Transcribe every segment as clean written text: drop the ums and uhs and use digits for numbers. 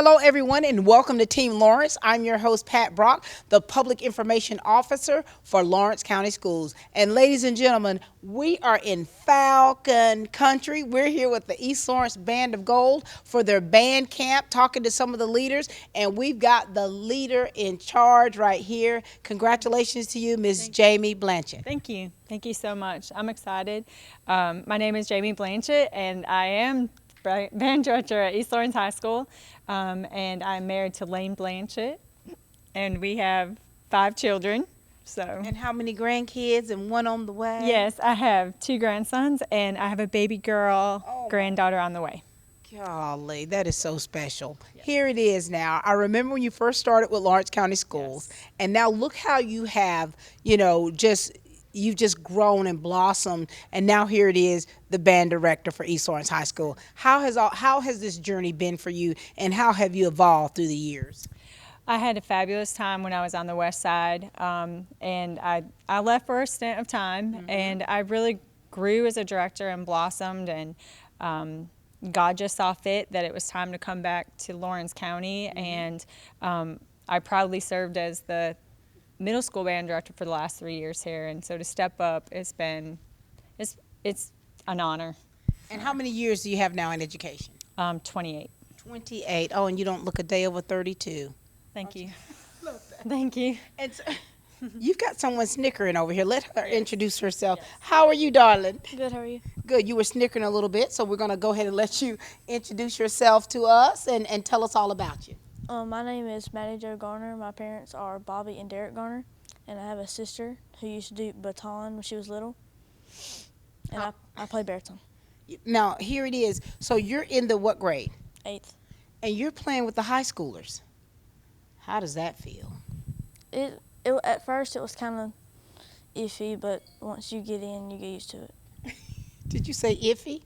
Hello, everyone, and welcome to Team Lawrence. I'm your host, Pat Brock, the Public Information Officer for Lawrence County Schools. And ladies and gentlemen, we are in Falcon Country. We're here with the East Lawrence Band of Gold for their band camp, talking to some of the leaders, and we've got the leader in charge right here. Congratulations to you, Ms. Jamie Blanchett. Thank you. Thank you so much. I'm excited. My name is Jamie Blanchett, and I am band director at East Lawrence High School, and I'm married to Lane Blanchett, and we have 5 children. So. And how many grandkids and one on the way? Yes, I have 2 grandsons, and I have a baby girl granddaughter on the way. Golly, that is so special. Yes. Here it is now. I remember when you first started with Lawrence County Schools, yes. And now look how you have, you've just grown and blossomed, and now here it is, the band director for East Lawrence High School. How has this journey been for you, and how have you evolved through the years? I had a fabulous time when I was on the west side, and I left for a stint of time, mm-hmm. and I really grew as a director and blossomed, and God just saw fit that it was time to come back to Lawrence County, mm-hmm. and I proudly served as the middle school band director for the last 3 years here, and so to step up, it's an honor. And how many years do you have now in education? 28. 28. Oh, and you don't look a day over 32. Thank you. Thank you. And so, you've got someone snickering over here. Let her introduce herself. Yes. How are you, darling? Good, how are you? Good. You were snickering a little bit, so we're going to go ahead and let you introduce yourself to us and tell us all about you. My name is Maddie Jo Garner. My parents are Bobby and Derek Garner, and I have a sister who used to do baton when she was little, and I play baritone. Now, here it is. So you're in the what grade? 8th. And you're playing with the high schoolers. How does that feel? At first it was kind of iffy, but once you get in, you get used to it. Did you say iffy?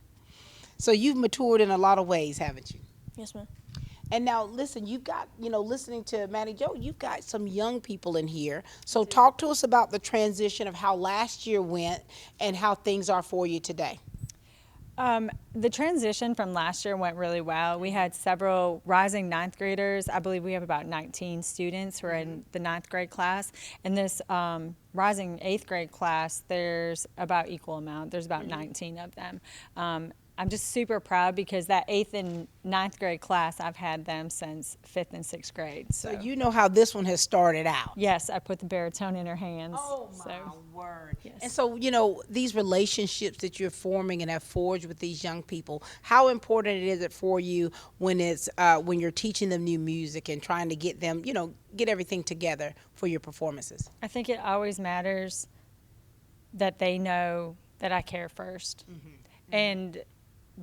So you've matured in a lot of ways, haven't you? Yes, ma'am. And now, listen, you've got, listening to Maddie Jo, you've got some young people in here. So talk to us about the transition of how last year went and how things are for you today. The transition from last year went really well. We had several rising 9th graders. I believe we have about 19 students who are in the 9th grade class. And this rising 8th grade class, there's about equal amount. There's about 19 of them. I'm just super proud because that 8th and 9th grade class, I've had them since 5th and 6th grade. So you know how this one has started out. Yes, I put the baritone in her hands. Oh, my word. Yes. And so, these relationships that you're forming and have forged with these young people, how important is it for you when when you're teaching them new music and trying to get them, get everything together for your performances? I think it always matters that they know that I care first. Mm-hmm. Mm-hmm. And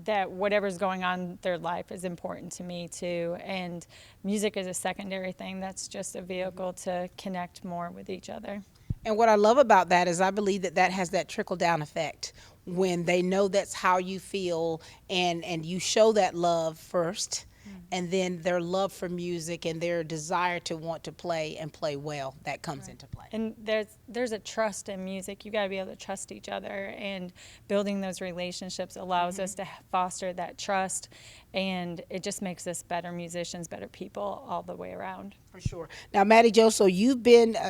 that whatever's going on in their life is important to me too, and music is a secondary thing. That's just a vehicle to connect more with each other. And what I love about that is I believe that has that trickle-down effect when they know that's how you feel, and you show that love first, and then their love for music and their desire to want to play and play well, that comes into play. And there's a trust in music. You got to be able to trust each other, and building those relationships allows us to foster that trust, and it just makes us better musicians, better people all the way around. For sure. Now, Maddie Jo, so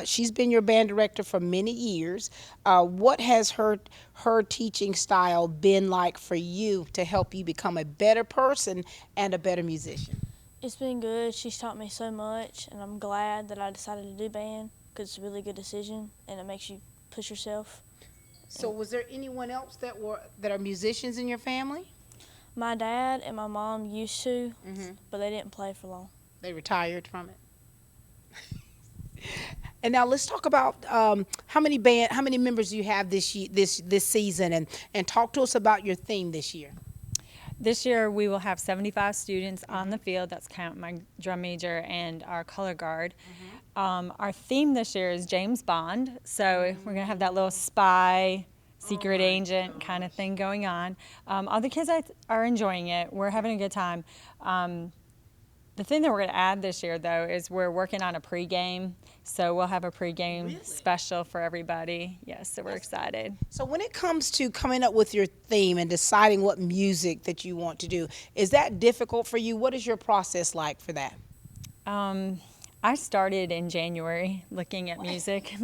she's been your band director for many years. What has her teaching style been like for you to help you become a better person and a better musician? It's been good. She's taught me so much, and I'm glad that I decided to do band because it's a really good decision, and it makes you push yourself. So was there anyone else that are musicians in your family? My dad and my mom used to, but they didn't play for long. They retired from it. And now let's talk about how many members you have this season, and talk to us about your theme this year. This year we will have 75 students on the field. That's count my drum major and our color guard. Our theme this year is James Bond, so we're gonna have that little spy, secret agent kind of thing going on. All the kids are enjoying it. We're having a good time. The thing that we're going to add this year, though, is we're working on a pregame. So we'll have a pregame Really? special for everybody. Yes, so we're excited. So when it comes to coming up with your theme and deciding what music that you want to do, is that difficult for you? What is your process like for that? I started in January looking at music.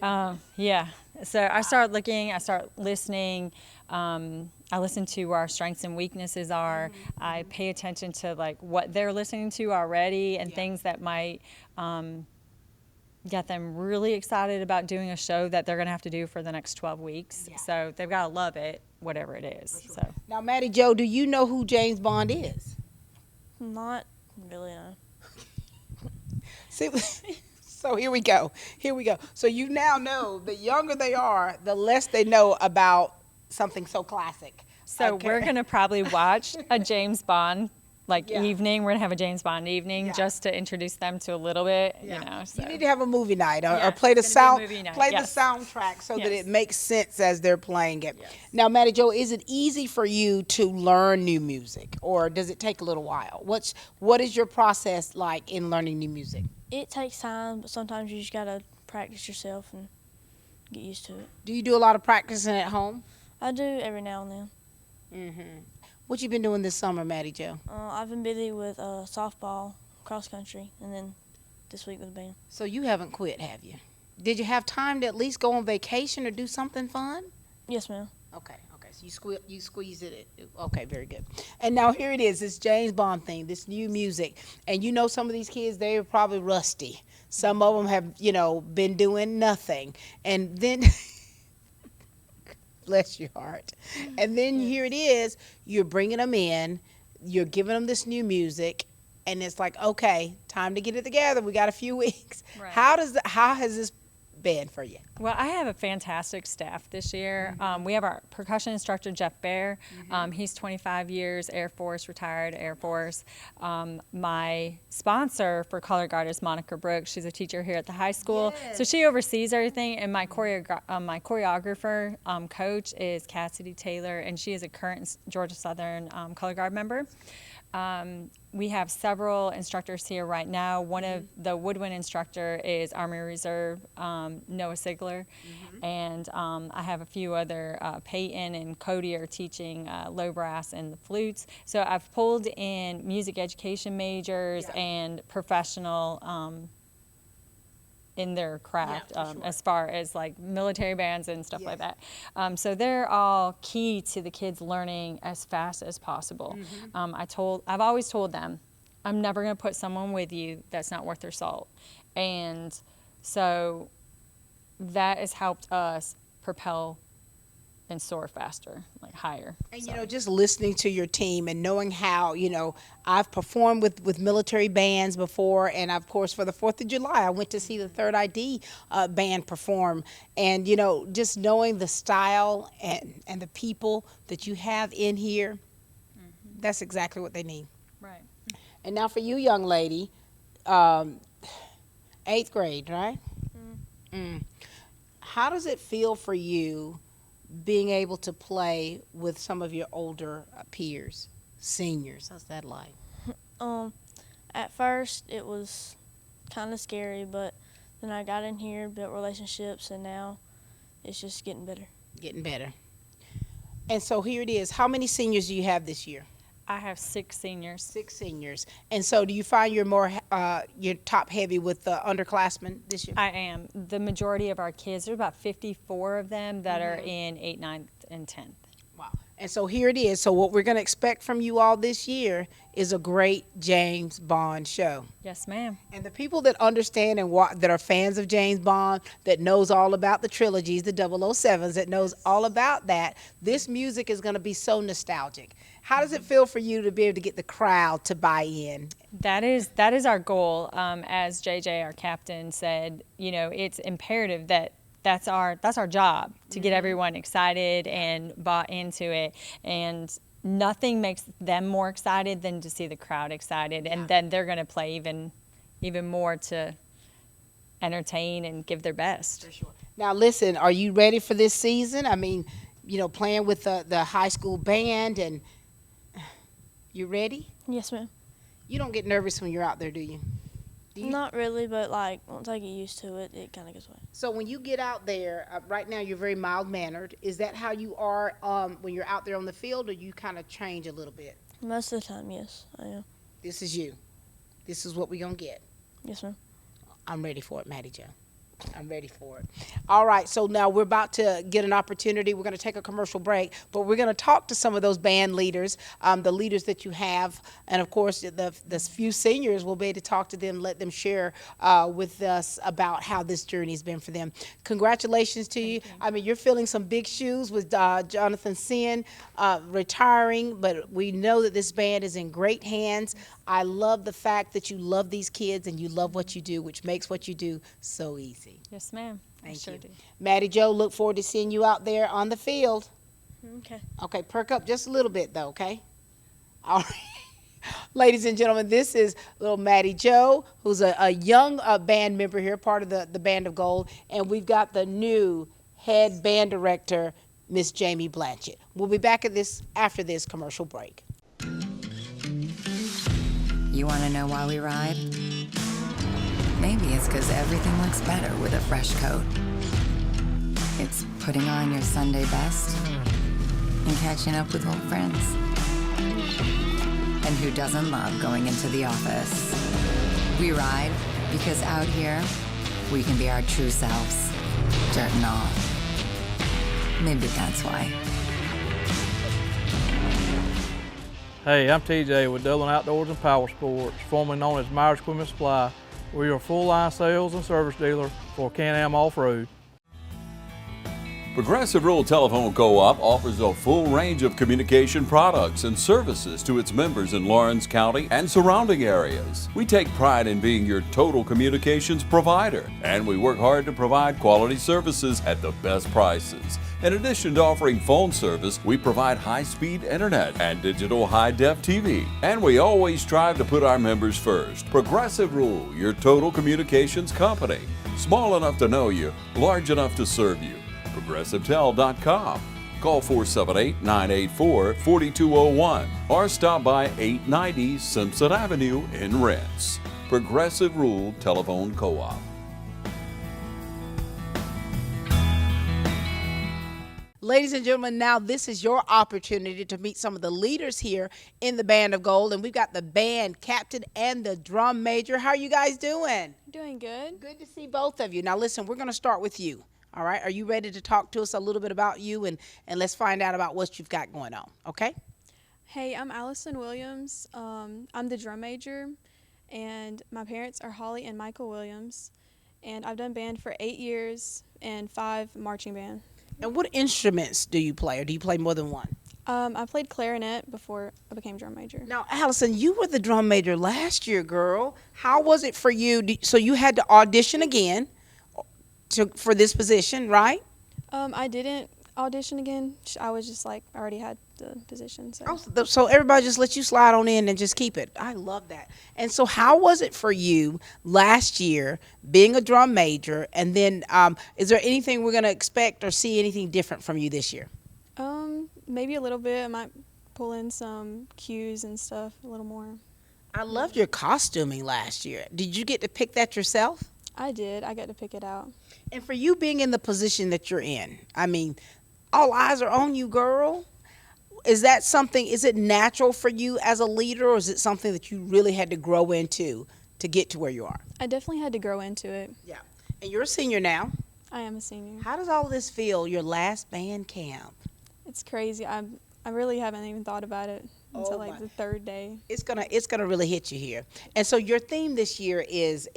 Yeah. So I started looking, I started listening. I listen to where our strengths and weaknesses are. I pay attention to like what they're listening to already and things that might get them really excited about doing a show that they're going to have to do for the next 12 weeks. Yeah. So they've got to love it, whatever it is. So Now, Maddie Joe, do you know who James Bond is? Not really, no. See, so here we go. Here we go. So you now know the younger they are, the less they know about something so classic. So Okay. we're going to probably watch a James Bond Yeah. evening. We're going to have a James Bond evening Yeah. just to introduce them to a little bit, Yeah. you know. So. You need to have a movie night or Yes, play the it's gonna sound, be a movie night, play yes. the soundtrack so that Yes. it makes sense as they're playing it. Yes. Now, Maddie Joe, is it easy for you to learn new music, or does it take a little while? What is your process like in learning new music? It takes time, but sometimes you just gotta practice yourself and get used to it. Do you do a lot of practicing at home? I do every now and then. What you been doing this summer, Maddie Joe? I've been busy with softball, cross country, and then this week with the band. So you haven't quit, have you? Did you have time to at least go on vacation or do something fun? Yes, ma'am. Okay. So you squeeze it. Okay, very good. And now here it is, this James Bond thing, this new music. And you know some of these kids, they're probably rusty. Some of them have, been doing nothing. And then, bless your heart. And then here it is, you're bringing them in, you're giving them this new music, and it's like, okay, time to get it together. We got a few weeks. Right. How has this been for you? Well, I have a fantastic staff this year. We have our percussion instructor, Jeff Bear. He's 25 years Air Force, retired Air Force. My sponsor for Color Guard is Monica Brooks. She's a teacher here at the high school. Yes. So she oversees everything. And my choreographer coach is Cassidy Taylor, and she is a current Georgia Southern Color Guard member. We have several instructors here right now. One of the woodwind instructor is Army Reserve, Noah Sigler. And I have a few other, Peyton and Cody are teaching low brass and the flutes. So I've pulled in music education majors and professional in their craft, for sure. as far as like military bands and stuff like Yes. that. So they're all key to the kids learning as fast as possible. I've always told them, I'm never going to put someone with you that's not worth their salt. And so that has helped us propel and soar faster, like higher. And So. just listening to your team and knowing how, I've performed with military bands before, and of course for the 4th of July, I went to see the Third ID band perform, and just knowing the style and the people that you have in here, that's exactly what they need. Right. And now for you, young lady, 8th grade, right? How does it feel for you being able to play with some of your older peers, seniors? How's that like? At first it was kind of scary, but then I got in here, built relationships, and now it's just getting better. Getting better. And so here it is. How many seniors do you have this year? I have 6 seniors. 6 seniors. And so do you find you're top heavy with the underclassmen this year? I am. The majority of our kids, there's about 54 of them that are in 8th, 9th, and 10th. Wow. And so here it is. So what we're going to expect from you all this year is a great James Bond show. Yes, ma'am. And the people that understand and that are fans of James Bond, that knows all about the trilogies, the 007s, that knows all about that, this music is going to be so nostalgic. How does it feel for you to be able to get the crowd to buy in? That is our goal. As JJ, our captain, said, it's imperative that that's our job to get everyone excited and bought into it. And nothing makes them more excited than to see the crowd excited, and then they're going to play even more to entertain and give their best. For sure. Now, listen, are you ready for this season? I mean, playing with the high school band, and you ready? Yes, ma'am. You don't get nervous when you're out there, do you? Do you? Not really, but like once I get used to it, it kind of goes away. So when you get out there, right now you're very mild mannered. Is that how you are when you're out there on the field, or you kind of change a little bit? Most of the time, yes, I am. This is you. This is what we're gonna get. Yes, ma'am. I'm ready for it, Maddie Jo. I'm ready for it. All right, so now we're about to get an opportunity. We're going to take a commercial break, but we're going to talk to some of those band leaders, the leaders that you have, and of course, the few seniors. We'll be able to talk to them, let them share with us about how this journey has been for them. Congratulations to you. I mean, you're filling some big shoes with Jonathan Sin retiring, but we know that this band is in great hands. I love the fact that you love these kids and you love what you do, which makes what you do so easy. Yes, ma'am. Thank Sure you. do. Maddie Jo, look forward to seeing you out there on the field. Okay. Okay, perk up just a little bit though, okay? All right. Ladies and gentlemen, this is little Maddie Jo, who's a young band member here, part of the Band of Gold, and we've got the new head band director, Miss Jamie Blanchett. We'll be back at this after this commercial break. You want to know why we ride? Maybe it's because everything looks better with a fresh coat. It's putting on your Sunday best and catching up with old friends. And who doesn't love going into the office? We ride because out here, we can be our true selves, dirt and all. Maybe that's why. Hey, I'm TJ with Dillon Outdoors and Power Sports, formerly known as Myers Equipment Supply. We are a full-line sales and service dealer for Can-Am Off-Road. Progressive Rural Telephone Co-op offers a full range of communication products and services to its members in Lawrence County and surrounding areas. We take pride in being your total communications provider, and we work hard to provide quality services at the best prices. In addition to offering phone service, we provide high-speed internet and digital high-def TV. And we always strive to put our members first. Progressive Rural, your total communications company. Small enough to know you, large enough to serve you. ProgressiveTel.com. Call 478-984-4201 or stop by 890 Simpson Avenue in Rents. Progressive Rural Telephone Co-op. Ladies and gentlemen, now this is your opportunity to meet some of the leaders here in the Band of Gold, and we've got the band captain and the drum major. How are you guys doing? Doing good. Good to see both of you. Now listen, we're going to start with you. All right, are you ready to talk to us a little bit about you, and let's find out about what you've got going on, okay? Hey, I'm Allison Williams. I'm the drum major, and my parents are Holly and Michael Williams, and I've done band for 8 years and 5 marching band. And what instruments do you play, or do you play more than one? I played clarinet before I became drum major. Now, Allison, you were the drum major last year, girl. How was it for you? So you had to audition again for this position, right? I didn't audition again. I was just like, I already had the position. So. So everybody just let you slide on in and just keep it. I love that. And so how was it for you last year being a drum major? And then is there anything we're going to expect or see anything different from you this year? Maybe a little bit. I might pull in some cues and stuff a little more. I loved your costuming last year. Did you get to pick that yourself? I did. I got to pick it out. And for you being in the position that you're in, I mean, all eyes are on you, girl. Is that something, is it natural for you as a leader, or is it something that you really had to grow into to get to where you are? I definitely had to grow into it. Yeah. And you're a senior now. I am a senior. How does all this feel, your last band camp? It's crazy. I really haven't even thought about it until like the third day. It's gonna really hit you here. And so your theme this year is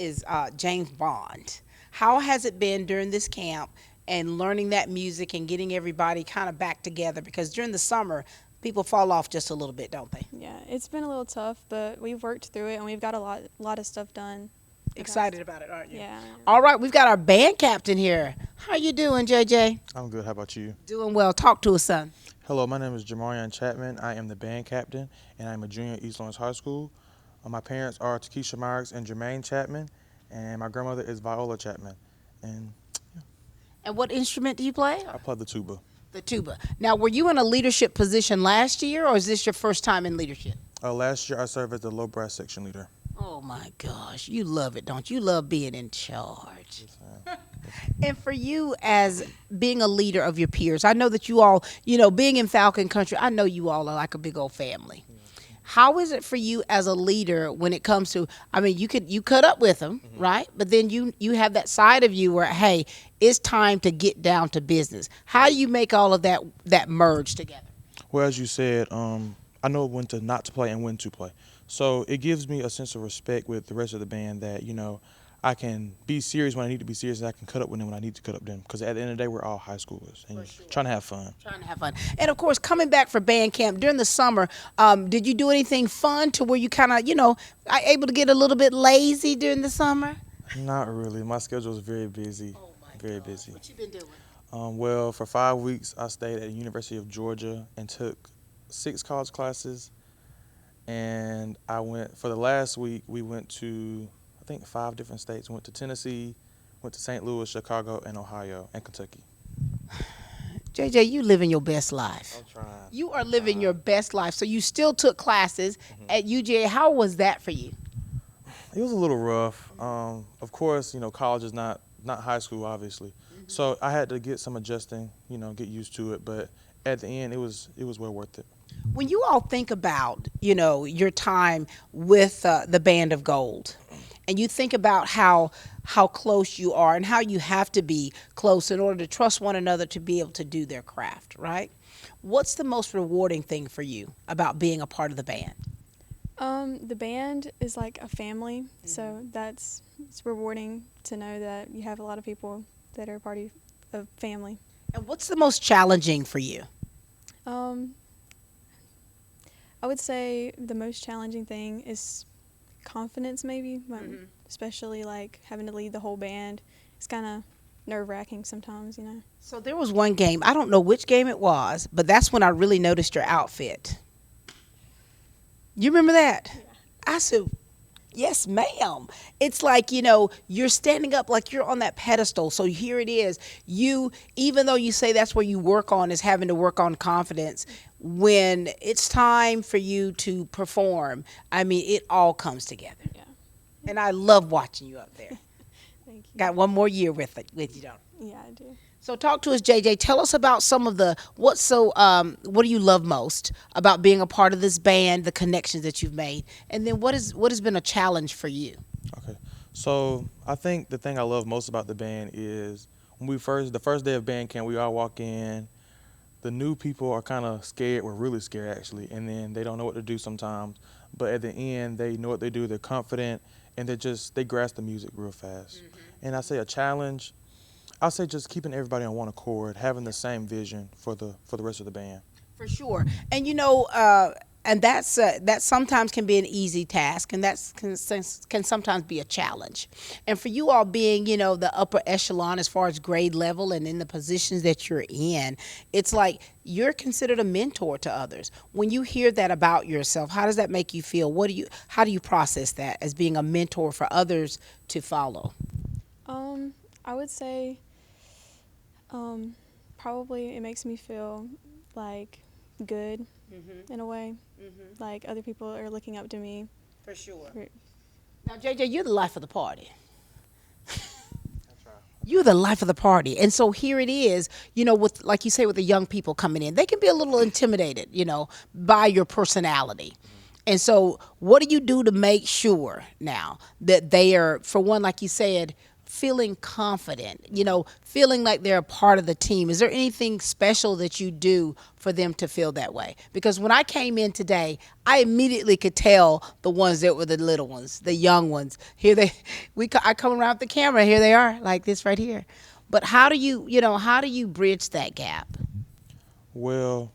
James Bond. How has it been during this camp and learning that music and getting everybody kind of back together? Because during the summer, people fall off just a little bit, don't they? Yeah, it's been a little tough, but we've worked through it and we've got a lot of stuff done. Excited about it, aren't you? Yeah. All right, we've got our band captain here. How you doing, JJ? I'm good. How about you? Doing well. Talk to us, son. Hello, my name is Jamarian Chapman. I am the band captain, and I'm a junior at East Lawrence High School. My parents are Takesha Myers and Jermaine Chapman, and my grandmother is Viola Chapman. And what instrument do you play? I play the tuba. The tuba. Now, were you in a leadership position last year, or is this your first time in leadership? Last year, I served as the low brass section leader. Oh my gosh, you love it, don't you? You love being in charge. And for you, as being a leader of your peers, I know that you all, being in Falcon Country, I know you all are like a big old family. How is it for you as a leader when it comes to, I mean, you cut up with them, right? But then you have that side of you where, hey, it's time to get down to business. How do you make all of that merge together? Well, as you said, I know when to not to play and when to play. So it gives me a sense of respect with the rest of the band that, I can be serious when I need to be serious, and I can cut up with them when I need to cut up with them. Because at the end of the day, we're all high schoolers and trying to have fun. Trying to have fun. And of course, coming back for band camp during the summer, did you do anything fun to where you kind of, able to get a little bit lazy during the summer? Not really. My schedule is very busy. Oh my Very gosh. busy. What you been doing? Well, for 5 weeks, I stayed at the University of Georgia and took 6 college classes. And for the last week, we went to, I think, 5 different states. Went to Tennessee, went to St. Louis, Chicago, and Ohio, and Kentucky. JJ, you living your best life. I'm trying. You are living your best life. So you still took classes at UGA. How was that for you? It was a little rough. Of course, college is not high school, obviously. So I had to get some adjusting, get used to it. But at the end, it was well worth it. When you all think about, your time with the Band of Gold, and you think about how close you are and how you have to be close in order to trust one another to be able to do their craft, right? What's the most rewarding thing for you about being a part of the band? The band is like a family, so it's rewarding to know that you have a lot of people that are a part of family. And what's the most challenging for you? I would say the most challenging thing is confidence, maybe, especially like having to lead the whole band. It's kind of nerve-wracking sometimes, So there was one game, I don't know which game it was, but that's when I really noticed your outfit. You remember that? Yeah. I said, yes, ma'am. It's like, you're standing up like you're on that pedestal. So here it is. You, even though you say that's where you work on, is having to work on confidence, when it's time for you to perform, I mean, it all comes together. Yeah. And I love watching you up there. Thank you. Got one more year with you, don't you? Yeah, I do. So talk to us, JJ. Tell us about some of what do you love most about being a part of this band, the connections that you've made, and then what has been a challenge for you? Okay. So I think the thing I love most about the band is when the first day of band camp, we all walk in. The new people are kind of scared. We're really scared, actually, and then they don't know what to do sometimes. But at the end, they know what they do. They're confident, and they grasp the music real fast. And I say a challenge, I'll say just keeping everybody on one accord, having the same vision for the rest of the band. For sure. And and that sometimes can be an easy task, and that can sometimes be a challenge. And for you all being, the upper echelon as far as grade level and in the positions that you're in, it's like you're considered a mentor to others. When you hear that about yourself, how does that make you feel? How do you process that as being a mentor for others to follow? I would say probably it makes me feel like good in a way. Like other people are looking up to me. For sure. Now, JJ, you're the life of the party. You're the life of the party. And so here it is, with, like you say, with the young people coming in, they can be a little intimidated, by your personality. And so what do you do to make sure now that they are, for one, like you said, feeling confident, feeling like they're a part of the team? Is there anything special that you do for them to feel that way? Because when I came in today, I immediately could tell the ones that were the little ones, the young ones. I come around the camera, here they are, like this right here. But how do you bridge that gap? Well,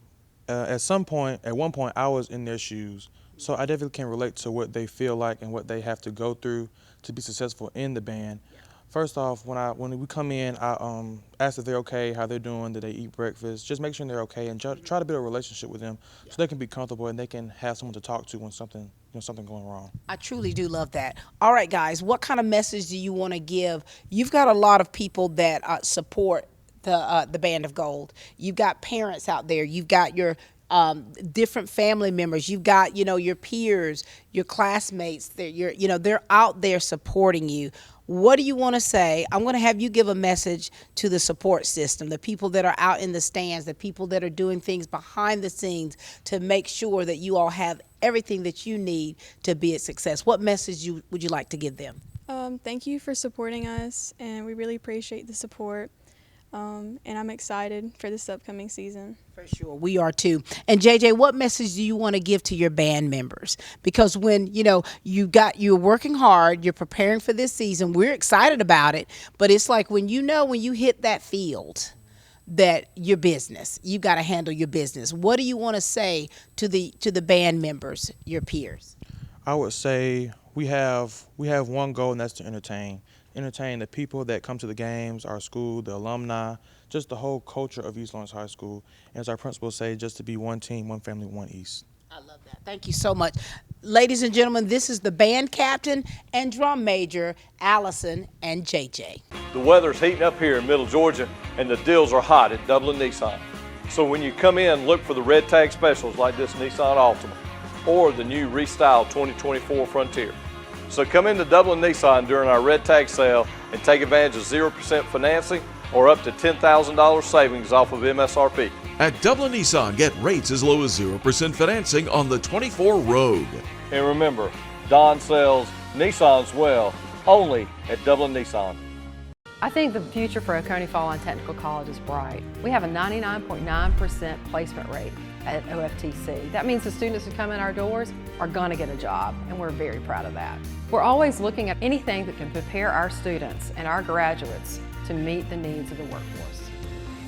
at one point, I was in their shoes. So I definitely can relate to what they feel like and what they have to go through to be successful in the band. First off, when we come in, I ask if they're okay, how they're doing, did they eat breakfast, just make sure they're okay, and try to build a relationship with them so they can be comfortable and they can have someone to talk to when something going wrong. I truly do love that. All right, guys, what kind of message do you want to give? You've got a lot of people that support the Band of Gold. You've got parents out there. You've got your different family members. You've got, your peers, your classmates. They're out there supporting you. What do you want to say? I'm going to have you give a message to the support system, the people that are out in the stands, the people that are doing things behind the scenes to make sure that you all have everything that you need to be a success. What message would you like to give them? Thank you for supporting us, and we really appreciate the support. And I'm excited for this upcoming season. For sure, we are too. And JJ, what message do you want to give to your band members? Because when you're working hard, you're preparing for this season. We're excited about it, but it's like when you hit that field, that your business, you got to handle your business. What do you want to say to the band members, your peers? I would say we have one goal, and that's to entertain the people that come to the games, our school, the alumni, just the whole culture of East Lawrence High School. And as our principals say, just to be one team, one family, one East. I love that. Thank you so much. Ladies and gentlemen, this is the band captain and drum major, Allison and JJ. The weather's heating up here in Middle Georgia, and the deals are hot at Dublin Nissan. So when you come in, look for the red tag specials like this Nissan Altima or the new restyled 2024 Frontier. So come into Dublin Nissan during our red tag sale and take advantage of 0% financing or up to $10,000 savings off of MSRP. At Dublin Nissan, get rates as low as 0% financing on the 24 Rogue. And remember, Don sells Nissans well, only at Dublin Nissan. I think the future for Oconee Fall Line Technical College is bright. We have a 99.9% placement rate at OFTC. That means the students who come in our doors are going to get a job, and we're very proud of that. We're always looking at anything that can prepare our students and our graduates to meet the needs of the workforce.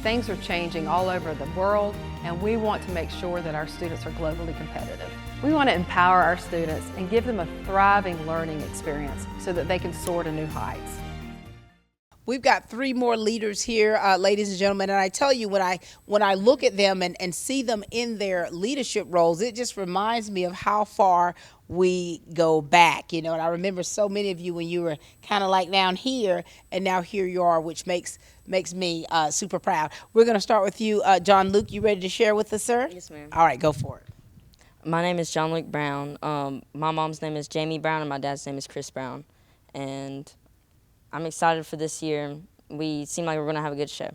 Things are changing all over the world, and we want to make sure that our students are globally competitive. We want to empower our students and give them a thriving learning experience so that they can soar to new heights. We've got 3 more leaders here, ladies and gentlemen, and I tell you, when I look at them and see them in their leadership roles, it just reminds me of how far we go back, and I remember so many of you when you were kind of like down here, and now here you are, which makes me super proud. We're going to start with you, John Luke. You ready to share with us, sir? Yes, ma'am. All right, go for it. My name is John Luke Brown. My mom's name is Jamie Brown, and my dad's name is Chris Brown. And I'm excited for this year. We seem like we're going to have a good show.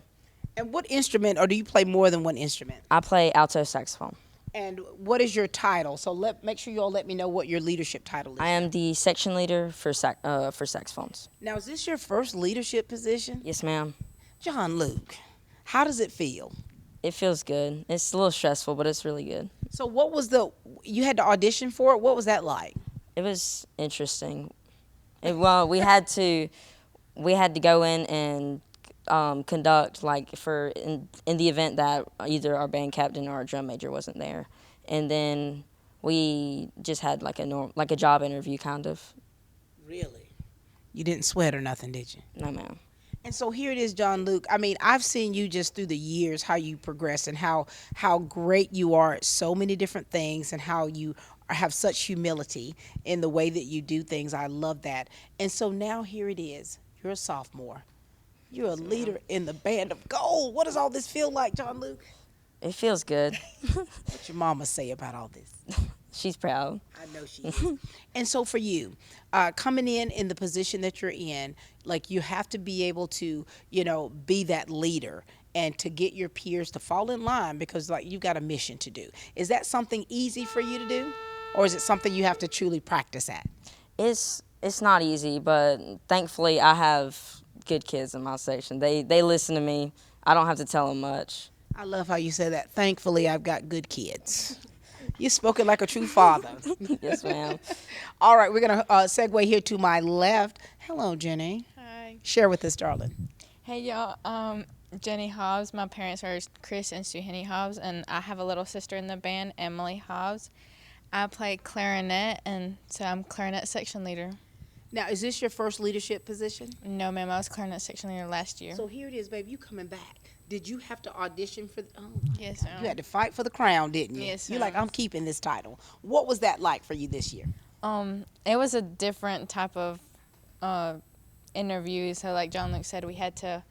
And what instrument, or do you play more than one instrument? I play alto saxophone. And what is your title? So make sure you all let me know what your leadership title is. I am the section leader for saxophones. Now, is this your first leadership position? Yes, ma'am. John Luke, how does it feel? It feels good. It's a little stressful, but it's really good. So you had to audition for it? What was that like? It was interesting. We had to go in and conduct, like, in the event that either our band captain or our drum major wasn't there, and then we just had like a job interview kind of. Really? You didn't sweat or nothing, did you? No, ma'am. And so here it is, John Luke. I mean, I've seen you just through the years, how you progress and how great you are at so many different things, and how you have such humility in the way that you do things. I love that. And so now here it is. You're a sophomore. You're a leader in the Band of Gold. What does all this feel like, John Luke? It feels good. What's your mama say about all this? She's proud. I know she is. And so for you, coming in the position that you're in, like, you have to be able to, be that leader and to get your peers to fall in line, because like you've got a mission to do. Is that something easy for you to do, or is it something you have to truly practice at? It's not easy, but thankfully I have good kids in my section. They listen to me. I don't have to tell them much. I love how you say that. Thankfully, I've got good kids. You're spoken like a true father. Yes, ma'am. All right, we're going to segue here to my left. Hello, Jenny. Hi. Share with us, darling. Hey, y'all. Jenny Hobbs. My parents are Chris and Sue Henny Hobbs, and I have a little sister in the band, Emily Hobbs. I play clarinet, and so I'm clarinet section leader. Now, is this your first leadership position? No, ma'am. I was clarinet section leader last year. So here it is, babe. You coming back. Did you have to audition for? Yes, ma'am. You had to fight for the crown, didn't you? Yes, You're ma'am. like, I'm keeping this title. What was that like for you this year? It was a different type of interview. So, like John Luke said, we had to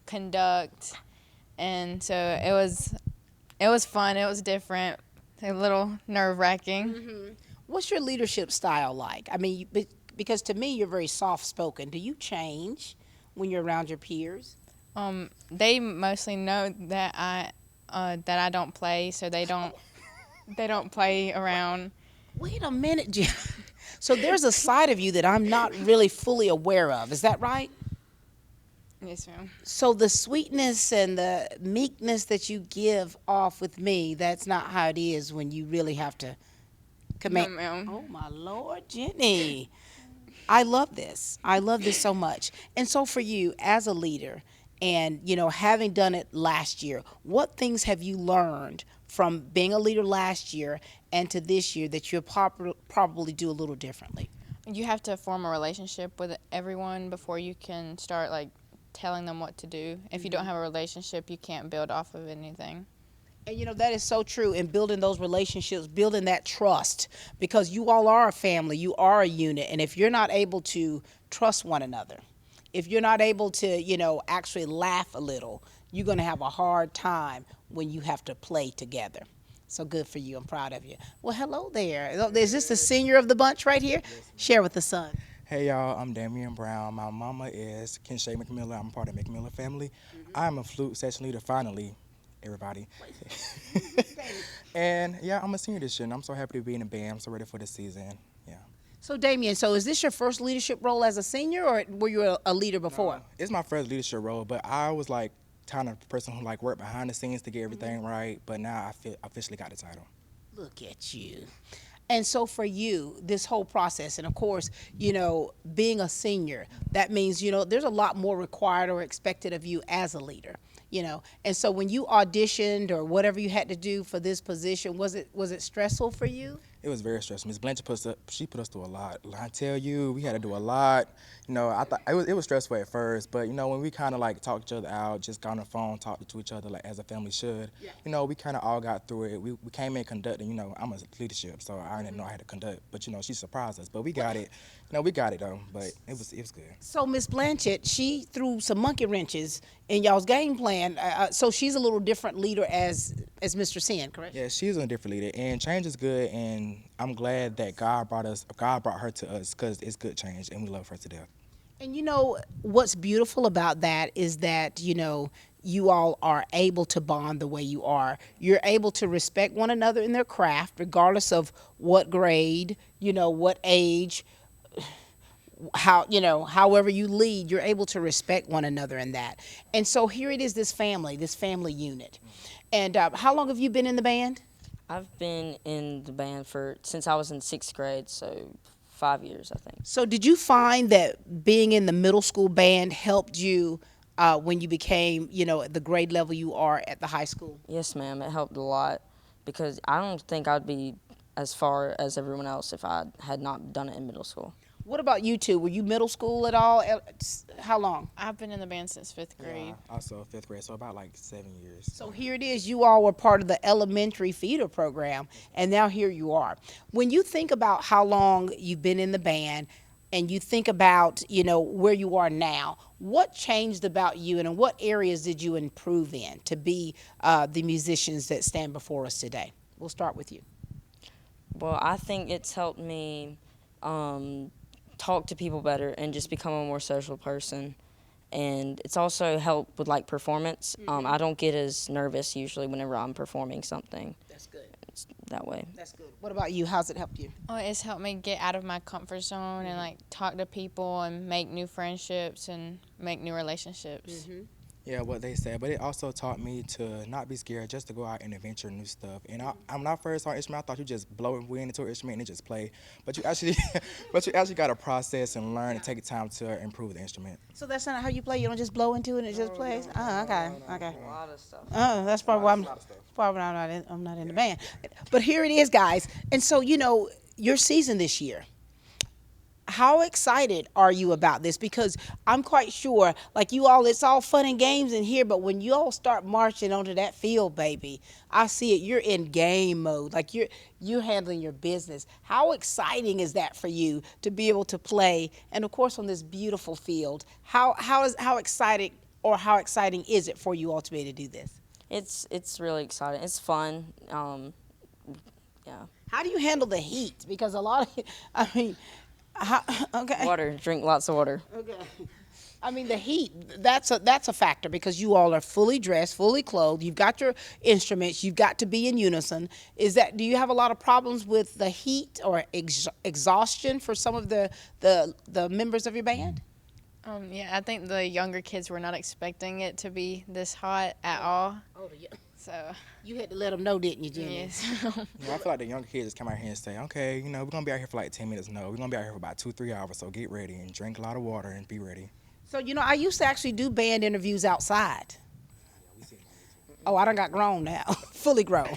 conduct, and so it was fun. It was different a little nerve-wracking. What's your leadership style like? I mean, because to me, you're very soft-spoken. Do you change when you're around your peers? They mostly know that I don't play, so they don't play around. Wait a minute, Jim. So there's a side of you that I'm not really fully aware of. Is that right? Yes, ma'am. So the sweetness and the meekness that you give off with me, that's not how it is when you really have to command. No, ma'am. Oh my Lord, Jenny. I love this. I love this so much. And so for you as a leader and, having done it last year, what things have you learned from being a leader last year and to this year that you'll probably do a little differently? You have to form a relationship with everyone before you can start telling them what to do. If you don't have a relationship, you can't build off of anything. And that is so true in building those relationships, building that trust, because you all are a family, you are a unit. And if you're not able to trust one another, if you're not able to, actually laugh a little, you're going to have a hard time when you have to play together. So good for you. I'm proud of you. Well, hello there. Is this the senior of the bunch right here? Share with the son. Hey y'all, I'm Damian Brown. My mama is Kinshay McMillan. I'm part of the McMillan family. I'm a flute section leader finally, everybody. And yeah, I'm a senior this year and I'm so happy to be in the band. I'm so ready for the season. Yeah. So Damien, is this your first leadership role as a senior or were you a leader before? It's my first leadership role, but I was kind of person who worked behind the scenes to get everything right, but now I officially got the title. Look at you. And so for you, this whole process, and of course, being a senior, that means, there's a lot more required or expected of you as a leader, And so when you auditioned or whatever you had to do for this position, was it stressful for you? It was very stressful. Ms. Blanchard put us through a lot. I tell you, we had to do a lot. I thought it was stressful at first, but when we kind of talked each other out, just got on the phone, talked to each other as a family should. Yeah. We kind of all got through it. We came in conducting. I'm a leadership, so I didn't know I had to conduct. But she surprised us. But we got it. We got it though. But it was good. So Ms. Blanchard, she threw some monkey wrenches in y'all's game plan. So she's a little different leader as Mr. Sin, correct? Yeah, she's a different leader, and change is good. And I'm glad that God brought her to us because it's good change, and we love her to death. And what's beautiful about that is that, you all are able to bond the way you are. You're able to respect one another in their craft, regardless of what grade, what age, however you lead, you're able to respect one another in that. And so here it is, this family unit. And how long have you been in the band? I've been in the band since I was in 6th grade, so 5 years, I think. So did you find that being in the middle school band helped you when you became, at the grade level you are at the high school? Yes, ma'am. It helped a lot because I don't think I'd be as far as everyone else if I had not done it in middle school. What about you two? Were you middle school at all? How long? I've been in the band since 5th grade. Yeah, also 5th grade, so about 7 years. So here it is. You all were part of the elementary feeder program, and now here you are. When you think about how long you've been in the band, and you think about, where you are now, what changed about you, and in what areas did you improve in to be the musicians that stand before us today? We'll start with you. Well, I think it's helped me talk to people better and just become a more social person. And it's also helped with performance. I don't get as nervous usually whenever I'm performing something. That's good. It's that way. That's good. What about you? How's it helped you? Oh, it's helped me get out of my comfort zone and talk to people and make new friendships and make new relationships. Yeah, what they said, but it also taught me to not be scared, just to go out and adventure new stuff. And when I first saw instrument, I thought you just blow it into an instrument and just play. But you actually, got to process and learn and take time to improve the instrument. So that's not how you play. You don't just blow into it and it just plays. Oh, okay, okay. A lot of stuff. Oh, that's probably why I'm not in the band. But here it is, guys. And so your season this year. How excited are you about this? Because I'm quite sure, you all, it's all fun and games in here, but when you all start marching onto that field, baby, I see it. You're in game mode. You're handling your business. How exciting is that for you to be able to play? And of course, on this beautiful field, how exciting is it for you all to be able to do this? It's really exciting. It's fun. yeah. How do you handle the heat? Because a lot of, I mean, okay. Water, drink lots of water. Okay. I mean, the heat, that's a factor because you all are fully dressed, fully clothed. You've got your instruments. You've got to be in unison. Do you have a lot of problems with the heat or exhaustion for some of the members of your band? Yeah, I think the younger kids were not expecting it to be this hot at all. Oh, yeah. So You had to let them know, didn't you, Jenny? yes. I feel like the younger kids just come out here and say, okay, you know, we're gonna be out here for like 10 minutes. No, we're gonna be out here for about 2-3 hours. So get ready and drink a lot of water and be ready. So, I used to actually do band interviews outside. Oh, I done got grown now, fully grown.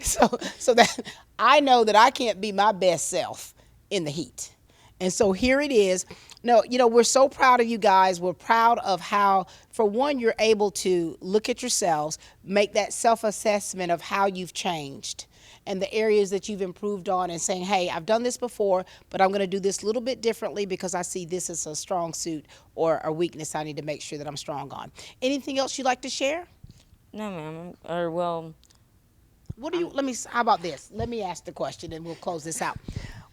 So that I know that I can't be my best self in the heat. And so here it is. No, we're so proud of you guys. We're proud of how, for one, you're able to look at yourselves, make that self-assessment of how you've changed and the areas that you've improved on and saying, hey, I've done this before, but I'm going to do this a little bit differently because I see this as a strong suit or a weakness I need to make sure that I'm strong on. Anything else you'd like to share? No, ma'am. Or, well, how about this? Let me ask the question and we'll close this out.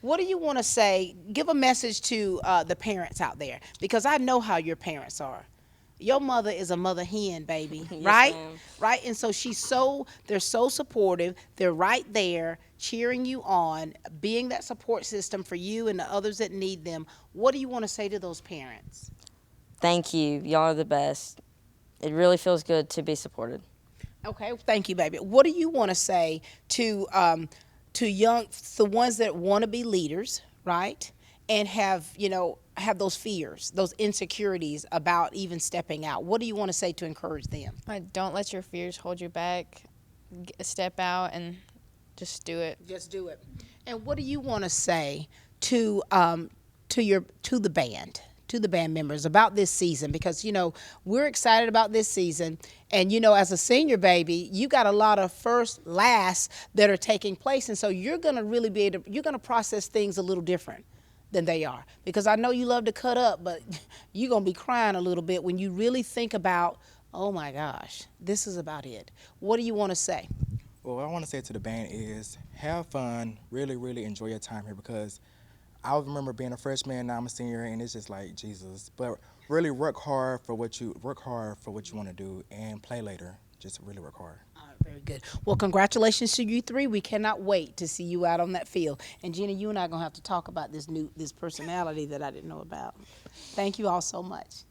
What do you want to say? Give a message to the parents out there, because I know how your parents are. Your mother is a mother hen, baby, Yes, right? ma'am. Right? And so they're so supportive. They're right there cheering you on, being that support system for you and the others that need them. What do you want to say to those parents? Thank you. Y'all are the best. It really feels good to be supported. Okay, thank you, baby. What do you want to say to the ones that want to be leaders, right? And have those fears, those insecurities about even stepping out. What do you want to say to encourage them? Don't let your fears hold you back. Step out and just do it. Just do it. And what do you want to say to the band? To the band members about this season, because we're excited about this season, and as a senior, baby, you got a lot of first lasts that are taking place, and so you're gonna really you're gonna process things a little different than they are, because I know you love to cut up, but you're gonna be crying a little bit when you really think about, oh my gosh, this is about it. What do you want to say? Well, what I want to say to the band is have fun, really, really enjoy your time here, because I remember being a freshman, now I'm a senior, and it's just like Jesus. But really work hard for what you want to do, and play later. Just really work hard. All right, very good. Well, congratulations to you three. We cannot wait to see you out on that field. And Jenny, you and I are gonna have to talk about this personality that I didn't know about. Thank you all so much.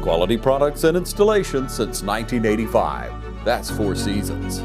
Quality products and installations since 1985. That's 4 Seasons.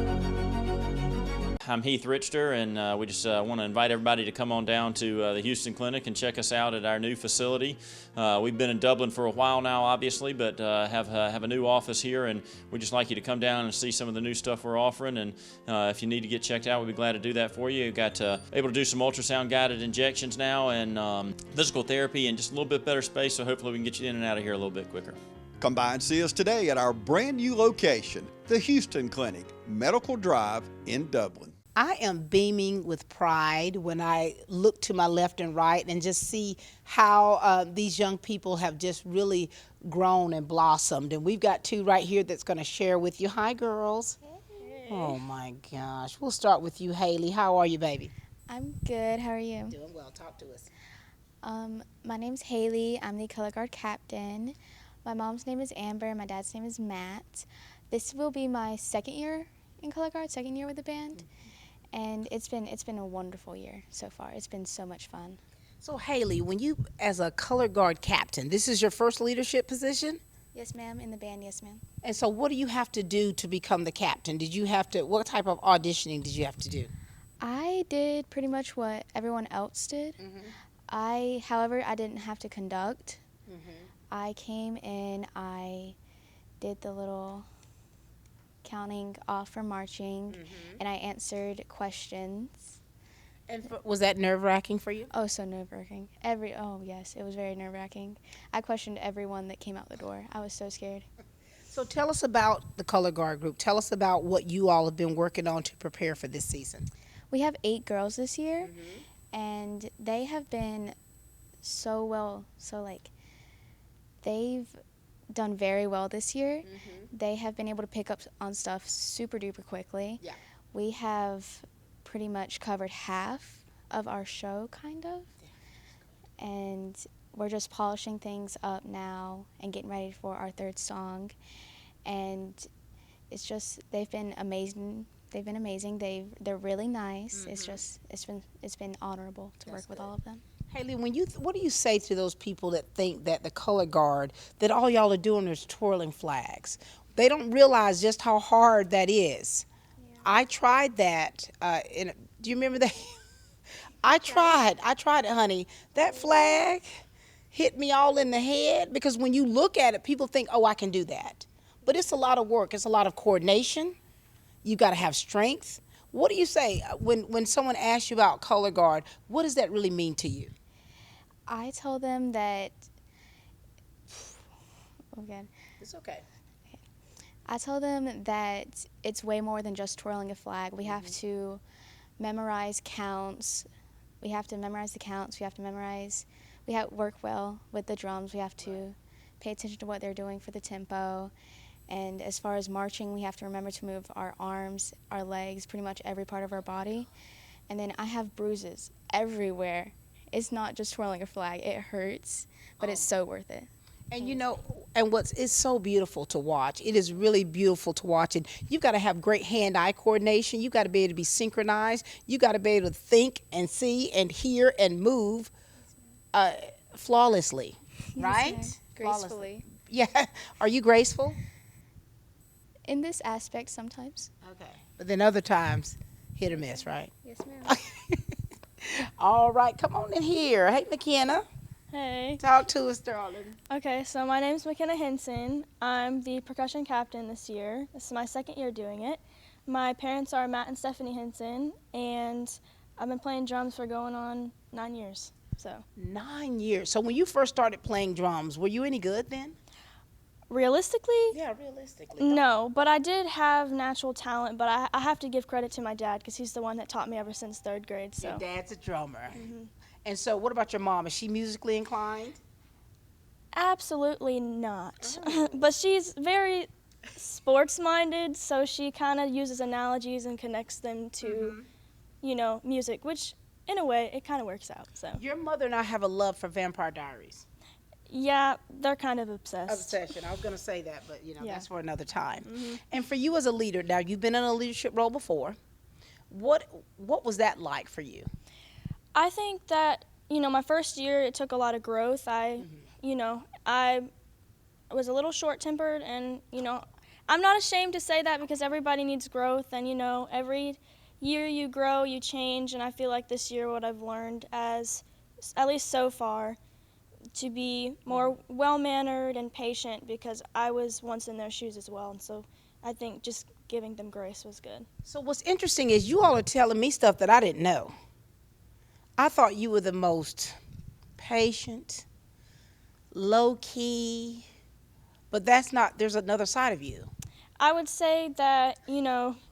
I'm Heath Richter, and we just want to invite everybody to come on down to the Houston Clinic and check us out at our new facility. We've been in Dublin for a while now, obviously, but have a new office here, and we'd just like you to come down and see some of the new stuff we're offering. And if you need to get checked out, we'd be glad to do that for you. We've got able to do some ultrasound guided injections now, and physical therapy, and just a little bit better space. So hopefully we can get you in and out of here a little bit quicker. Come by and see us today at our brand new location, the Houston Clinic, Medical Drive in Dublin. I am beaming with pride when I look to my left and right and just see how these young people have just really grown and blossomed. And we've got two right here that's going to share with you. Hi, girls. Hey. Oh, my gosh. We'll start with you, Haley. How are you, baby? I'm good. How are you? Doing well. Talk to us. My name's Haley. I'm the color guard captain. My mom's name is Amber, and my dad's name is Matt. This will be my second year in color guard, second year with the band. And it's been a wonderful year so far. It's been so much fun. So Haley, when you, as a color guard captain, this is your first leadership position? Yes, ma'am. In the band, yes, ma'am. And so what do you have to do to become the captain? What type of auditioning did you have to do? I did pretty much what everyone else did. Mm-hmm. However, I didn't have to conduct. Mm-hmm. I came in, I did the little counting off for marching, and I answered questions, And was that nerve-wracking for you? Oh, so nerve-wracking. Oh yes, it was very nerve-wracking. I questioned everyone that came out the door. I was so scared. So tell us about the Color Guard group. Tell us about what you all have been working on to prepare for this season. We have 8 girls this year, and they have been so well. So like, they've done very well this year. They have been able to pick up on stuff super duper quickly. Yeah. We have pretty much covered half of our show, kind of. And we're just polishing things up now and getting ready for our 3rd song. And it's just, they've been amazing. They've been amazing. They're really nice. It's been honorable to work with all of them. Haley, what do you say to those people that think that the Color Guard, that all y'all are doing is twirling flags? They don't realize just how hard that is. Yeah. I tried that. Do you remember that? I tried it, honey. That flag hit me all in the head because when you look at it, people think, oh, I can do that. But it's a lot of work. It's a lot of coordination. You got to have strength. What do you say when someone asks you about Color Guard? What does that really mean to you? I tell them that. Again. It's okay. I tell them that it's way more than just twirling a flag. We have to memorize counts. We have to memorize the counts. We have to work well with the drums. We have to pay attention to what they're doing for the tempo. And as far as marching, we have to remember to move our arms, our legs, pretty much every part of our body. And then I have bruises everywhere. It's not just twirling a flag. It hurts, but it's so worth it. And it's so beautiful to watch. It is really beautiful to watch. And you've got to have great hand-eye coordination. You've got to be able to be synchronized. You've got to be able to think and see and hear and move flawlessly, right? Yes, gracefully. Yeah. Are you graceful? In this aspect, sometimes. Okay. But then other times, hit or miss, right? Yes, ma'am. All right. Come on in here. Hey, McKenna. Hey. Talk to us, darling. Okay, so my name is McKenna Henson. I'm the percussion captain this year. This is my 2nd year doing it. My parents are Matt and Stephanie Henson, and I've been playing drums for going on 9 years. So 9 years. So when you first started playing drums, were you any good then? Realistically? Yeah, realistically. No, but I did have natural talent, but I have to give credit to my dad because he's the one that taught me ever since 3rd grade. So. Your dad's a drummer. And so what about your mom? Is she musically inclined? Absolutely not. But she's very sports-minded, so she kind of uses analogies and connects them to, music, which in a way, it kind of works out. So. Your mother and I have a love for Vampire Diaries. Yeah, they're kind of obsessed. Obsession. I was going to say that, but that's for another time. Mm-hmm. And for you as a leader, now you've been in a leadership role before. What was that like for you? I think that, my first year it took a lot of growth. I was a little short-tempered and, I'm not ashamed to say that because everybody needs growth and, every year you grow, you change, and I feel like this year what I've learned at least so far, to be more well-mannered and patient because I was once in their shoes as well. And so I think just giving them grace was good. So what's interesting is you all are telling me stuff that I didn't know. I thought you were the most patient, low-key, but there's another side of you. I would say that,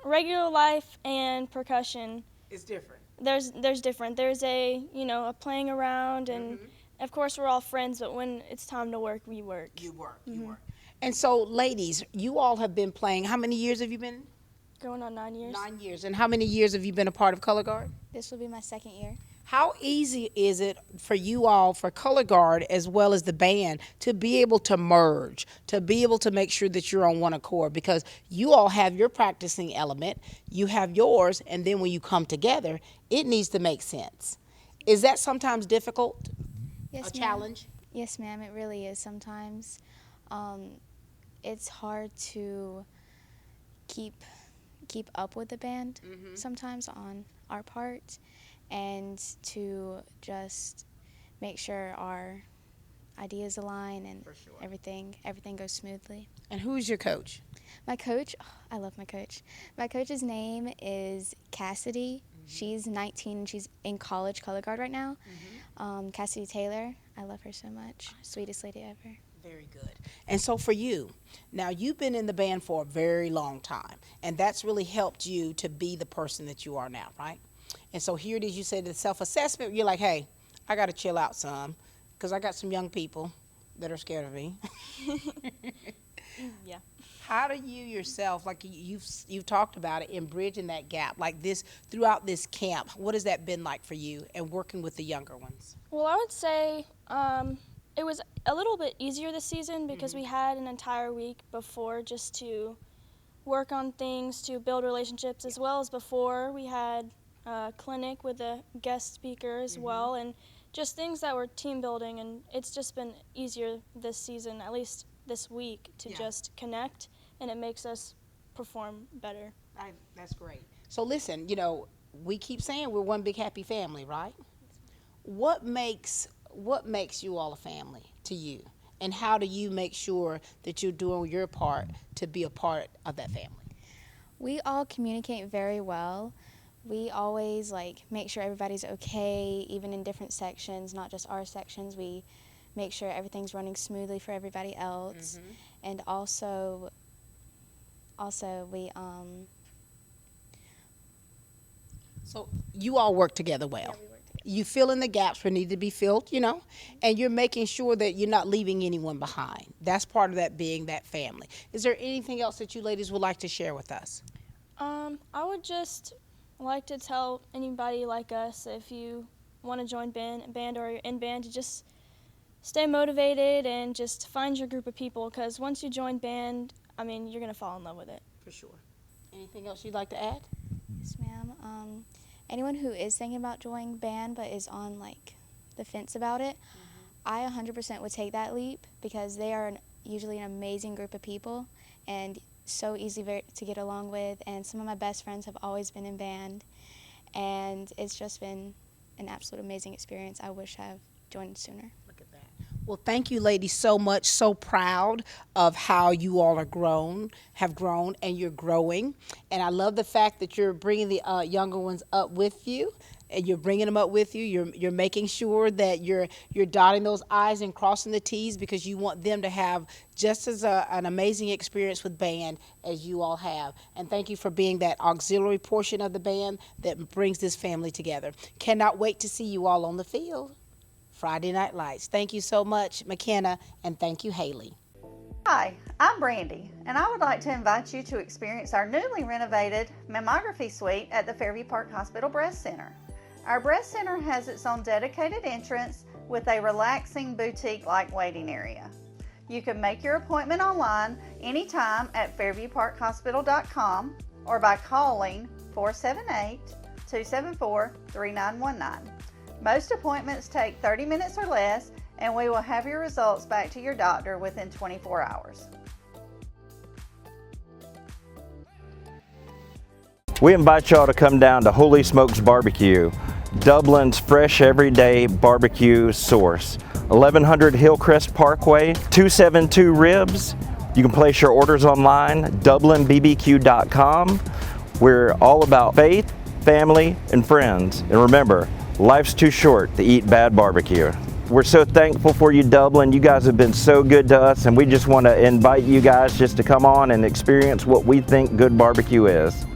regular life and percussion. It's different. There's different. There's a playing around and of course, we're all friends, but when it's time to work, we work. You work. And so, ladies, you all have been playing. How many years have you been? Going on 9 years. 9 years. And how many years have you been a part of Color Guard? This will be my 2nd year. How easy is it for you all, for Color Guard, as well as the band, to be able to merge, to be able to make sure that you're on one accord? Because you all have your practicing element, you have yours, and then when you come together, it needs to make sense. Is that sometimes difficult? Yes, a challenge? Yes, ma'am, it really is sometimes. It's hard to keep up with the band sometimes on our part and to just make sure our ideas align and everything goes smoothly. And who's your coach? My coach, I love my coach. My coach's name is Cassidy. She's 19 and she's in college color guard right now. Cassidy Taylor, I love her so much. Sweetest lady ever. Very good. And so for you, now you've been in the band for a very long time, and that's really helped you to be the person that you are now, right? And so here it is, you said the self-assessment, you're like, hey, I got to chill out some, because I got some young people that are scared of me. Yeah. How do you yourself, like you've talked about it, in bridging that gap, like this, throughout this camp, what has that been like for you and working with the younger ones? Well, I would say it was a little bit easier this season because we had an entire week before just to work on things, to build relationships, as well as before we had a clinic with a guest speaker as well, and just things that were team building. And it's just been easier this season, at least this week, to just connect, and it makes us perform better. That's great. So listen, you know, we keep saying we're one big happy family, right? What makes you all a family to you? And how do you make sure that you're doing your part to be a part of that family? We all communicate very well. We always make sure everybody's okay, even in different sections, not just our sections. We make sure everything's running smoothly for everybody else. And also we So you all work together well. You fill in the gaps where need to be filled, you know, and you're making sure that you're not leaving anyone behind. That's part of that being that family. Is there anything else that you ladies would like to share with us? I would just like to tell anybody like us, if you want to join band or you're in band, to just stay motivated and just find your group of people, because once you join band, I mean, you're going to fall in love with it. For sure. Anything else you'd like to add? Yes, ma'am. Anyone who is thinking about joining band but is on the fence about it, I 100% would take that leap, because they are usually an amazing group of people and so easy to get along with. And some of my best friends have always been in band, and it's just been an absolute amazing experience. I wish I have joined sooner. Well, thank you, ladies, so much. So proud of how you all have grown, and you're growing. And I love the fact that you're bringing the younger ones up with you, and you're bringing them up with you. You're making sure that you're dotting those I's and crossing the T's, because you want them to have just as an amazing experience with band as you all have. And thank you for being that auxiliary portion of the band that brings this family together. Cannot wait to see you all on the field. Friday Night Lights. Thank you so much, McKenna, and thank you, Haley. Hi, I'm Brandy, and I would like to invite you to experience our newly renovated mammography suite at the Fairview Park Hospital Breast Center. Our breast center has its own dedicated entrance with a relaxing boutique-like waiting area. You can make your appointment online anytime at fairviewparkhospital.com or by calling 478-274-3919. Most appointments take 30 minutes or less, and we will have your results back to your doctor within 24 hours. We invite y'all to come down to Holy Smokes Barbecue, Dublin's fresh everyday barbecue source. 1100 Hillcrest Parkway, 272 Ribs. You can place your orders online, dublinbbq.com. We're all about faith, family, and friends. And remember, life's too short to eat bad barbecue. We're so thankful for you, Dublin. You guys have been so good to us, and we just want to invite you guys just to come on and experience what we think good barbecue is.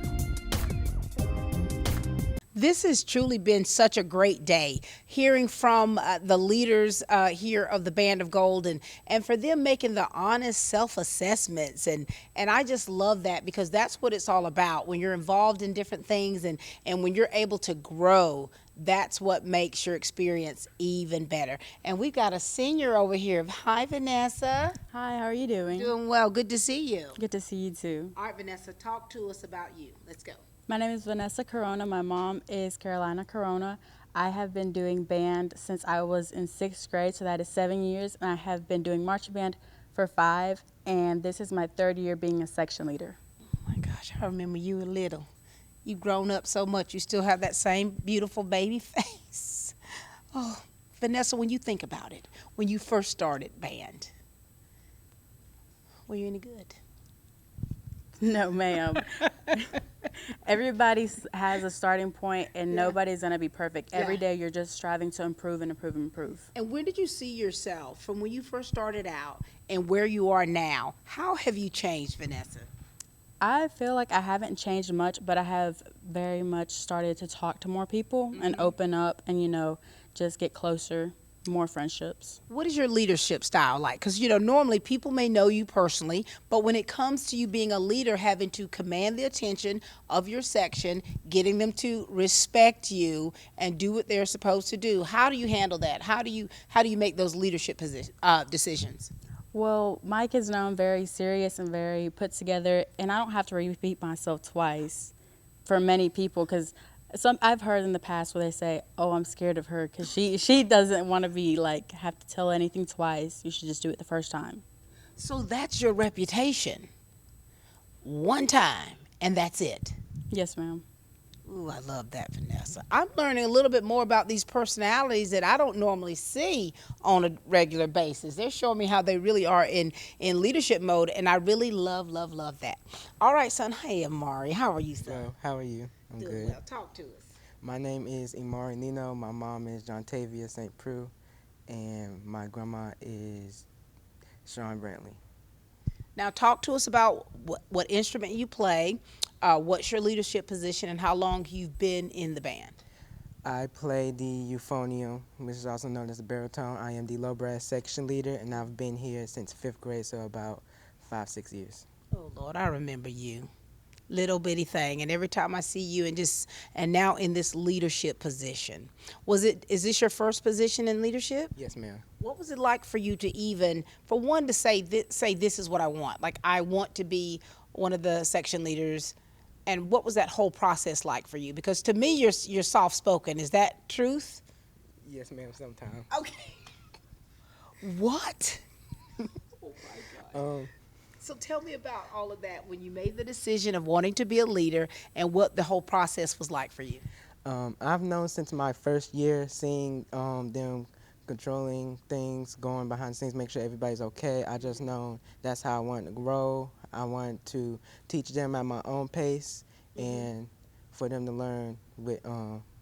This has truly been such a great day, hearing from the leaders here of the Band of Gold, and for them making the honest self-assessments. And I just love that, because that's what it's all about. When you're involved in different things and when you're able to grow, that's what makes your experience even better. And we've got a senior over here. Hi, Vanessa. Hi, how are you doing? Doing well. Good to see you. Good to see you too. All right, Vanessa, talk to us about you. Let's go. My name is Vanessa Corona. My mom is Carolina Corona. I have been doing band since I was in 6th grade, so that is 7 years, and I have been doing marching band for 5, and this is my 3rd year being a section leader. Oh my gosh, I remember you were little. You've grown up so much. You still have that same beautiful baby face. Oh, Vanessa, when you think about it, when you first started band, were you any good? No, ma'am. Everybody has a starting point, and Yeah. nobody's going to be perfect. Every Yeah. day you're just striving to improve and improve and improve. And where did you see yourself from when you first started out and where you are now? How have you changed, Vanessa? I feel like I haven't changed much, but I have very much started to talk to more people and open up and, just get closer, more friendships. What is your leadership style like? Because, normally people may know you personally, but when it comes to you being a leader, having to command the attention of your section, getting them to respect you and do what they're supposed to do, how do you handle that? How do you make those leadership decisions? Well, Mike is known very serious and very put together, and I don't have to repeat myself twice for many people because I've heard in the past where they say, "Oh, I'm scared of her because she doesn't want to be like have to tell anything twice. You should just do it the first time." So that's your reputation. One time, and that's it. Yes, ma'am. Ooh, I love that, Vanessa. I'm learning a little bit more about these personalities that I don't normally see on a regular basis. They're showing me how they really are in leadership mode, and I really love that. All right, son. Hey, Amari. How are you, son? Well, how are you? I'm Doing good. well. Talk to us. My name is Imari Nino. My mom is John Tavia St. Prue, and my grandma is Sean Brantley. Now, talk to us about what instrument you play, what's your leadership position, and how long you've been in the band. I play the euphonium, which is also known as the baritone. I am the low brass section leader, and I've been here since 5th grade, so about 5-6 years. Oh, Lord, I remember you. Little bitty thing, and every time I see you and now in this leadership position. Is this your first position in leadership? Yes, ma'am. What was it like for you to even, for one, to say this is what I want? Like, I want to be one of the section leaders. And what was that whole process like for you? Because to me, you're soft spoken. Is that truth? Yes, ma'am. Sometimes. Okay. What? Oh my God. So tell me about all of that when you made the decision of wanting to be a leader and what the whole process was like for you. I've known since my first year, seeing them controlling things, going behind the scenes, make sure everybody's okay. I just know that's how I want to grow. I want to teach them at my own pace and for them to learn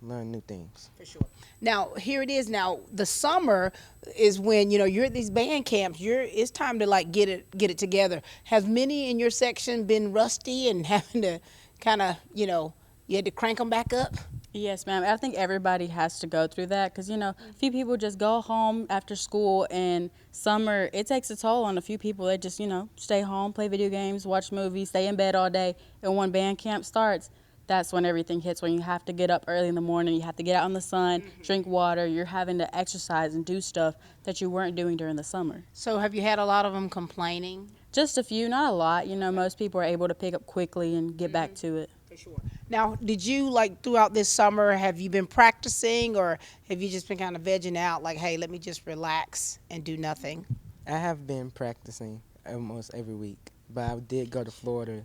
new things. For sure. Now, here it is. Now, the summer is when, you're at these band camps. It's time to, like, get it together. Have many in your section been rusty and having to kind of, you had to crank them back up? Yes, ma'am. I think everybody has to go through that because, a few people just go home after school, and summer, it takes a toll on a few people. They just, stay home, play video games, watch movies, stay in bed all day. And when band camp starts, that's when everything hits, when you have to get up early in the morning, you have to get out in the sun, drink water, you're having to exercise and do stuff that you weren't doing during the summer. So have you had a lot of them complaining? Just a few, not a lot. Most people are able to pick up quickly and get back to it. For sure. Now, did you, like, throughout this summer, have you been practicing, or have you just been kind of vegging out, like, hey, let me just relax and do nothing? I have been practicing almost every week, but I did go to Florida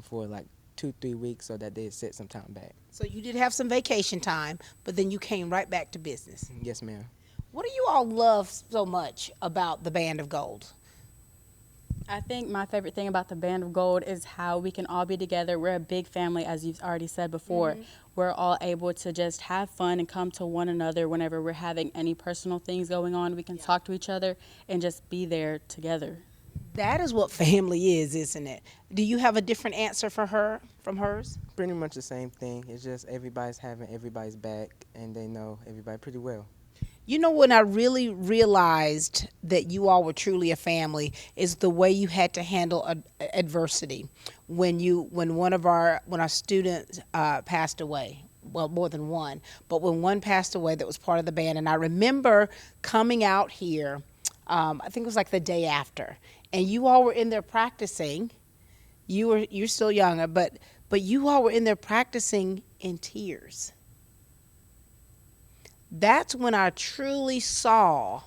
for like 2-3 weeks, so that did set some time back. So you did have some vacation time, but then you came right back to business. Yes, ma'am. What do you all love so much about the Band of Gold? I think my favorite thing about the Band of Gold is how we can all be together. We're a big family, as you've already said before. We're all able to just have fun and come to one another whenever we're having any personal things going on. We can talk to each other and just be there together. That is what family is, isn't it? Do you have a different answer for her from hers? Pretty much the same thing. It's just everybody's having everybody's back, and they know everybody pretty well. When I really realized that you all were truly a family is the way you had to handle adversity. When our students passed away, well, more than one, but when one passed away that was part of the band, and I remember coming out here, I think it was like the day after, and you all were in there practicing. You're still younger, but you all were in there practicing in tears. That's when I truly saw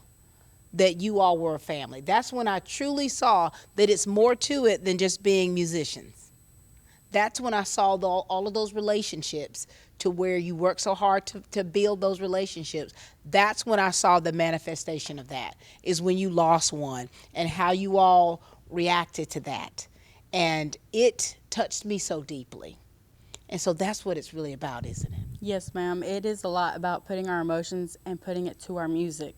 that you all were a family. That's when I truly saw that it's more to it than just being musicians. That's when I saw all of those relationships, to where you work so hard to build those relationships. That's when I saw the manifestation of that, is when you lost one and how you all reacted to that. and it touched me so deeply. And so that's what it's really about, isn't it? Yes, ma'am. It is a lot about putting our emotions and putting it to our music.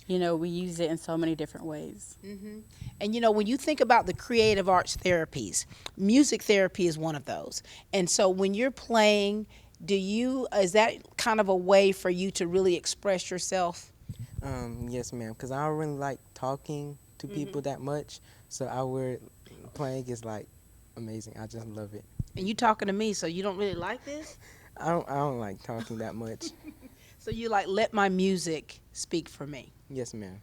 You know, we use it in so many different ways. And you know, when you think about the creative arts therapies, music therapy is one of those. And so when you're playing, is that kind of a way for you to really express yourself? Yes, ma'am. Because I don't really like talking to people that much. So playing is like amazing. I just love it. And you talking to me, so you don't really like this? I don't like talking that much. So you like, let my music speak for me. Yes, ma'am.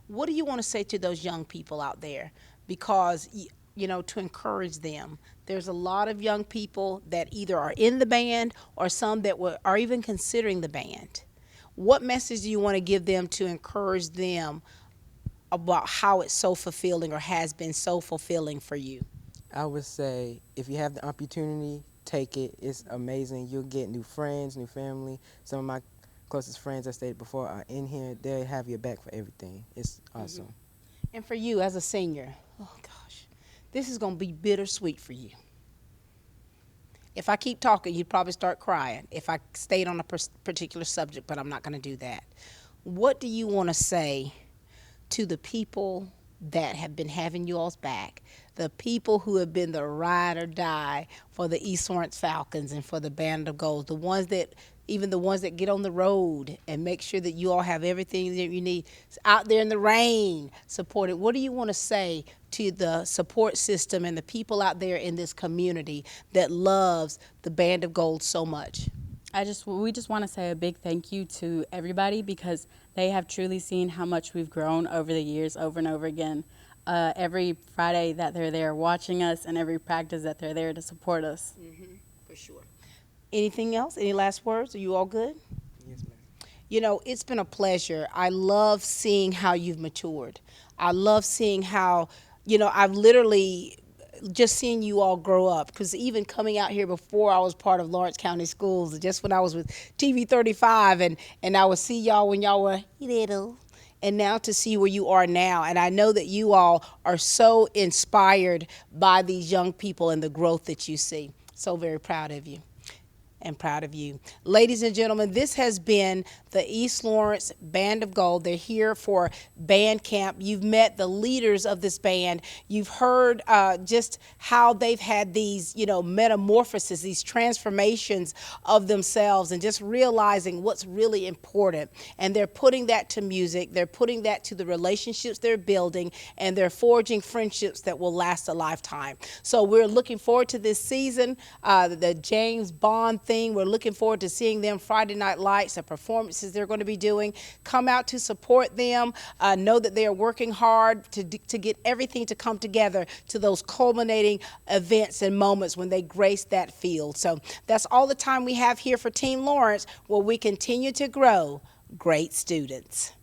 What do you want to say to those young people out there? Because, you know, to encourage them. There's a lot of young people that either are in the band or some that are even considering the band. What message do you want to give them to encourage them about how it's so fulfilling or has been so fulfilling for you? I would say if you have the opportunity, take it. It's amazing. You'll get new friends, new family. Some of my closest friends I stayed before are in here. They have your back for everything. It's awesome. And for you as a senior, oh gosh, this is going to be bittersweet for you. If I keep talking, you'd probably start crying if I stayed on a particular subject, but I'm not going to do that. What do you want to say to the people that have been having you all's back, the people who have been the ride or die for the East Lawrence Falcons and for the Band of Gold, even the ones that get on the road and make sure that you all have everything that you need out there in the rain, supported? What do you want to say to the support system and the people out there in this community that loves the Band of Gold so much? We just want to say a big thank you to everybody because they have truly seen how much we've grown over the years, over and over again. Every Friday that they're there watching us and every practice that they're there to support us. For sure. Anything else? Any last words? Are you all good? Yes, ma'am. You know, it's been a pleasure. I love seeing how you've matured. I love seeing how, you know, I've literally just seeing you all grow up, because even coming out here before I was part of Lawrence County Schools, just when I was with TV 35 and I would see y'all when y'all were little, and now to see where you are now. And I know that you all are so inspired by these young people and the growth that you see. So very proud of you. And proud of you. Ladies and gentlemen, this has been the East Lawrence Band of Gold. They're here for band camp. You've met the leaders of this band. You've heard just how they've had these, you know, metamorphoses, these transformations of themselves, and just realizing what's really important. And they're putting that to music. They're putting that to the relationships they're building, and they're forging friendships that will last a lifetime. So we're looking forward to this season, the James Bond thing. We're looking forward to seeing them Friday Night Lights, the performances they're going to be doing. Come out to support them. Know that they are working hard to get everything to come together to those culminating events and moments when they grace that field. So that's all the time we have here for Team Lawrence, where we continue to grow great students.